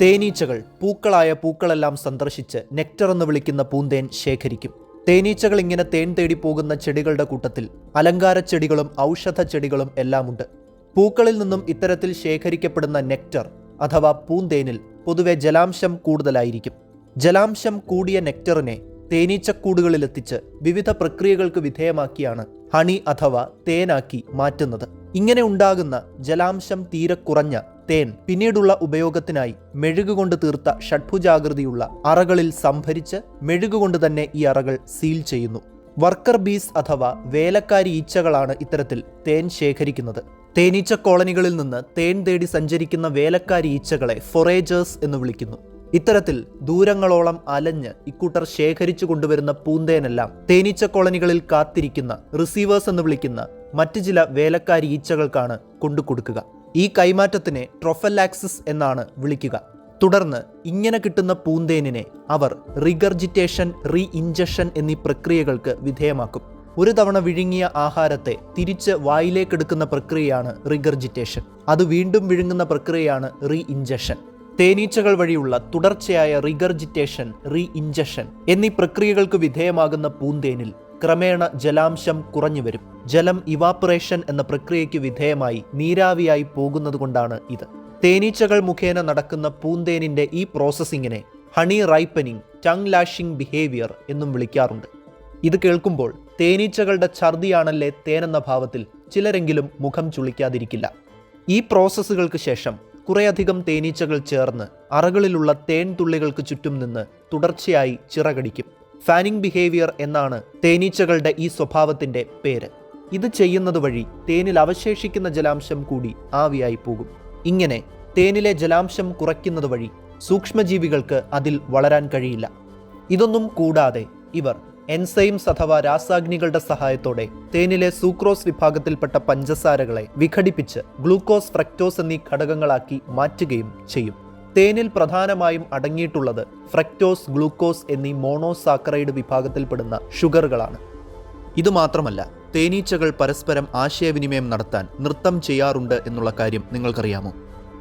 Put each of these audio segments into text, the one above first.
തേനീച്ചകൾ പൂക്കളായ പൂക്കളെല്ലാം സന്ദർശിച്ച് നെക്ടർ എന്ന് വിളിക്കുന്ന പൂന്തേൻ ശേഖരിക്കും. തേനീച്ചകൾ ഇങ്ങനെ തേൻ തേടി പോകുന്ന ചെടികളുടെ കൂട്ടത്തിൽ അലങ്കാര ചെടികളും ഔഷധ ചെടികളും എല്ലാമുണ്ട്. പൂക്കളിൽ നിന്നും ഇത്തരത്തിൽ ശേഖരിക്കപ്പെടുന്ന നെക്ടർ അഥവാ പൂന്തേനിൽ പൊതുവെ ജലാംശം കൂടുതലായിരിക്കും. ജലാംശം കൂടിയ നെക്ടറിനെ തേനീച്ചക്കൂടുകളിലെത്തിച്ച് വിവിധ പ്രക്രിയകൾക്ക് വിധേയമാക്കിയാണ് ഹണി അഥവാ തേനാക്കി മാറ്റുന്നത്. ഇങ്ങനെ ഉണ്ടാകുന്ന ജലാംശം തീരെ കുറഞ്ഞ തേൻ പിന്നീടുള്ള ഉപയോഗത്തിനായി മെഴുകുകൊണ്ട് തീർത്ത ഷഡ്ഭുജാകൃതിയുള്ള അറകളിൽ സംഭരിച്ച് മെഴുകുകൊണ്ട് തന്നെ ഈ അറകൾ സീൽ ചെയ്യുന്നു. വർക്കർ ബീസ് അഥവാ വേലക്കാരി ഈച്ചകളാണ് ഇത്തരത്തിൽ തേൻ ശേഖരിക്കുന്നത്. തേനീച്ച കോളനികളിൽ നിന്ന് തേൻ തേടി സഞ്ചരിക്കുന്ന വേലക്കാരി ഈച്ചകളെ ഫൊറേജേഴ്സ് എന്ന് വിളിക്കുന്നു. ഇത്തരത്തിൽ ദൂരങ്ങളോളം അലഞ്ഞ് ഇക്കൂട്ടർ ശേഖരിച്ചു കൊണ്ടുവരുന്ന പൂന്തേനെല്ലാം തേനീച്ച കോളനികളിൽ കാത്തിരിക്കുന്ന റിസീവേഴ്സ് എന്ന് വിളിക്കുന്ന മറ്റു ചില വേലക്കാരി ഈച്ചകൾക്കാണ് കൊണ്ടുകൊടുക്കുക. ഈ കൈമാറ്റത്തിനെ ട്രൊഫലാക്സിസ് എന്നാണ് വിളിക്കുക. തുടർന്ന് ഇങ്ങനെ കിട്ടുന്ന പൂന്തേനിനെ അവർ റിഗർജിറ്റേഷൻ, റീ ഇഞ്ചക്ഷൻ എന്നീ പ്രക്രിയകൾക്ക് വിധേയമാക്കും. ഒരു തവണ വിഴുങ്ങിയ ആഹാരത്തെ തിരിച്ച് വായിലേക്കെടുക്കുന്ന പ്രക്രിയയാണ് റിഗർജിറ്റേഷൻ. അത് വീണ്ടും വിഴുങ്ങുന്ന പ്രക്രിയയാണ് റീ ഇഞ്ചക്ഷൻ. തേനീച്ചകൾ വഴിയുള്ള തുടർച്ചയായ റിഗർജിറ്റേഷൻ, റീ ഇഞ്ചക്ഷൻ എന്നീ പ്രക്രിയകൾക്ക് വിധേയമാകുന്ന പൂന്തേനിൽ ക്രമേണ ജലാംശം കുറഞ്ഞു വരും. ജലം ഇവാപ്പറേഷൻ എന്ന പ്രക്രിയയ്ക്ക് വിധേയമായി നീരാവിയായി പോകുന്നത് കൊണ്ടാണ് ഇത്. തേനീച്ചകൾ മുഖേന നടക്കുന്ന പൂന്തേനിന്റെ ഈ പ്രോസസ്സിങ്ങിനെ honey ripening, tongue lashing behaviour എന്നും വിളിക്കാറുണ്ട്. ഇത് കേൾക്കുമ്പോൾ തേനീച്ചകളുടെ ഛർദിയാണല്ലേ തേനെന്ന ഭാവത്തിൽ ചിലരെങ്കിലും മുഖം ചുളിക്കാതിരിക്കില്ല. ഈ പ്രോസസ്സുകൾക്ക് ശേഷം കുറേയധികം തേനീച്ചകൾ ചേർന്ന് അറകളിലുള്ള തേൻ തുള്ളികൾക്ക് ചുറ്റും നിന്ന് തുടർച്ചയായി ചിറകടിക്കും. ഫാനിങ് ബിഹേവിയർ എന്നാണ് തേനീച്ചകളുടെ ഈ സ്വഭാവത്തിന്റെ പേര്. ഇത് ചെയ്യുന്നത് വഴി തേനിൽ അവശേഷിക്കുന്ന ജലാംശം കൂടി ആവിയായി പോകും. ഇങ്ങനെ തേനിലെ ജലാംശം കുറയ്ക്കുന്നത് വഴി സൂക്ഷ്മജീവികൾക്ക് അതിൽ വളരാൻ കഴിയില്ല. ഇതൊന്നും കൂടാതെ ഇവർ എൻസൈംസ് അഥവാ രാസാഗ്നികളുടെ സഹായത്തോടെ തേനിലെ സൂക്രോസ് വിഭാഗത്തിൽപ്പെട്ട പഞ്ചസാരകളെ വിഘടിപ്പിച്ച് ഗ്ലൂക്കോസ്, ഫ്രക്ടോസ് എന്നീ ഘടകങ്ങളാക്കി മാറ്റുകയും ചെയ്യും. തേനിൽ പ്രധാനമായും അടങ്ങിയിട്ടുള്ളത് ഫ്രക്ടോസ്, ഗ്ലൂക്കോസ് എന്നീ മോണോസാക്കറൈഡ് വിഭാഗത്തിൽപ്പെടുന്ന ഷുഗറുകളാണ്. ഇതുമാത്രമല്ല, തേനീച്ചകൾ പരസ്പരം ആശയവിനിമയം നടത്താൻ നൃത്തം ചെയ്യാറുണ്ട് എന്നുള്ള കാര്യം നിങ്ങൾക്കറിയാമോ?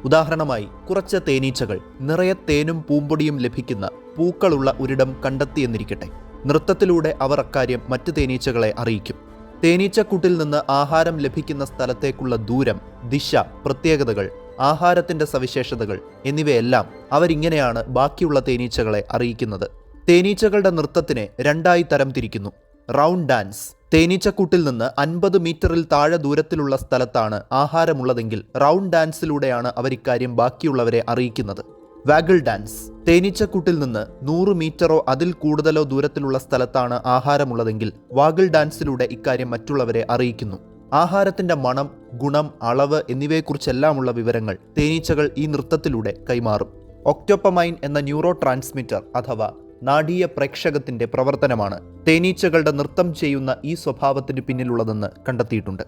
ഉദാഹരണമായി, കുറച്ച് തേനീച്ചകൾ നിറയെ തേനും പൂമ്പൊടിയും ലഭിക്കുന്ന പൂക്കളുള്ള ഒരിടം കണ്ടെത്തിയെന്നിരിക്കട്ടെ. നൃത്തത്തിലൂടെ അവർ അക്കാര്യം മറ്റ് തേനീച്ചകളെ അറിയിക്കും. തേനീച്ചക്കൂട്ടിൽ നിന്ന് ആഹാരം ലഭിക്കുന്ന സ്ഥലത്തേക്കുള്ള ദൂരം, ദിശ, പ്രത്യേകതകൾ, ആഹാരത്തിന്റെ സവിശേഷതകൾ എന്നിവയെല്ലാം അവരിങ്ങനെയാണ് ബാക്കിയുള്ള തേനീച്ചകളെ അറിയിക്കുന്നത്. തേനീച്ചകളുടെ നൃത്തത്തിനെ രണ്ടായി തരം തിരിക്കുന്നു. Round dance. തേനീച്ചക്കൂട്ടിൽ നിന്ന് 50 മീറ്ററിൽ താഴെ ദൂരത്തിലുള്ള സ്ഥലത്താണ് ആഹാരമുള്ളതെങ്കിൽ റൗണ്ട് ഡാൻസിലൂടെയാണ് അവർ ഇക്കാര്യം ബാക്കിയുള്ളവരെ അറിയിക്കുന്നത്. വാഗിൾ ഡാൻസ്. തേനീച്ചക്കൂട്ടിൽ നിന്ന് 100 മീറ്ററോ അതിൽ കൂടുതലോ ദൂരത്തിലുള്ള സ്ഥലത്താണ് ആഹാരമുള്ളതെങ്കിൽ വാഗിൾ ഡാൻസിലൂടെ ഇക്കാര്യം മറ്റുള്ളവരെ അറിയിക്കുന്നു. ആഹാരത്തിന്റെ മണം, ഗുണം, അളവ് എന്നിവയെക്കുറിച്ചെല്ലാമുള്ള വിവരങ്ങൾ തേനീച്ചകൾ ഈ നൃത്തത്തിലൂടെ കൈമാറും. ഒക്ടോപ്പമൈൻ എന്ന ന്യൂറോ ട്രാൻസ്മിറ്റർ അഥവാ നാഡീയ പ്രേക്ഷകത്തിന്റെ പ്രവർത്തനമാണ് തേനീച്ചകളുടെ നൃത്തം ചെയ്യുന്ന ഈ സ്വഭാവത്തിന് പിന്നിലുള്ളതെന്ന് കണ്ടെത്തിയിട്ടുണ്ട്.